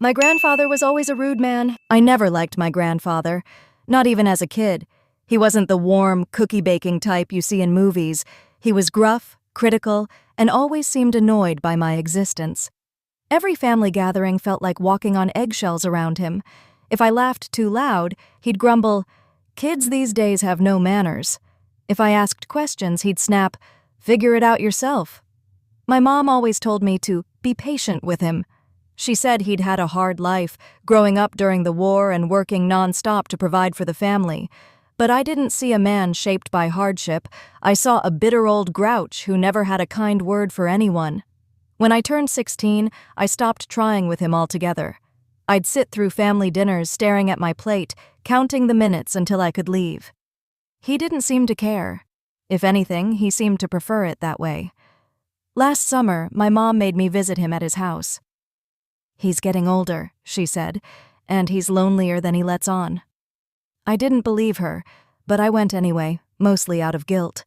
My grandfather was always a rude man. I never liked my grandfather, not even as a kid. He wasn't the warm, cookie-baking type you see in movies. He was gruff, critical, and always seemed annoyed by my existence. Every family gathering felt like walking on eggshells around him. If I laughed too loud, he'd grumble, "Kids these days have no manners." If I asked questions, he'd snap, "Figure it out yourself." My mom always told me to be patient with him. She said he'd had a hard life, growing up during the war and working nonstop to provide for the family. But I didn't see a man shaped by hardship. I saw a bitter old grouch who never had a kind word for anyone. When I turned 16, I stopped trying with him altogether. I'd sit through family dinners staring at my plate, counting the minutes until I could leave. He didn't seem to care. If anything, he seemed to prefer it that way. Last summer, my mom made me visit him at his house. "He's getting older," she said, "and he's lonelier than he lets on." I didn't believe her, but I went anyway, mostly out of guilt.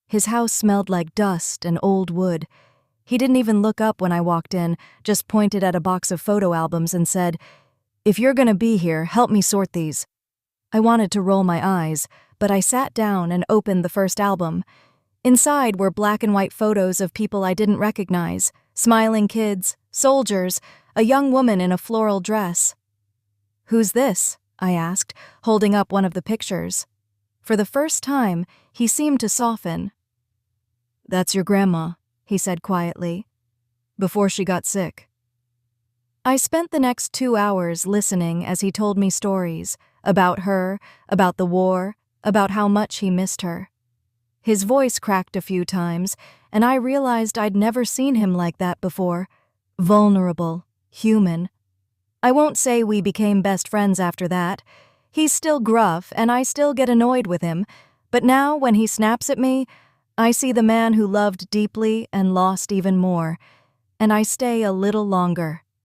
His house smelled like dust and old wood. He didn't even look up when I walked in, just pointed at a box of photo albums and said, "If you're gonna be here, help me sort these." I wanted to roll my eyes, but I sat down and opened the first album. Inside were black and white photos of people I didn't recognize, smiling kids, soldiers, a young woman in a floral dress. "Who's this?" I asked, holding up one of the pictures. For the first time, he seemed to soften. "That's your grandma," he said quietly, "before she got sick." I spent the next 2 hours listening as he told me stories about her, about the war, about how much he missed her. His voice cracked a few times, and I realized I'd never seen him like that before. Vulnerable, human. I won't say we became best friends after that. He's still gruff, and I still get annoyed with him, but now when he snaps at me, I see the man who loved deeply and lost even more, and I stay a little longer.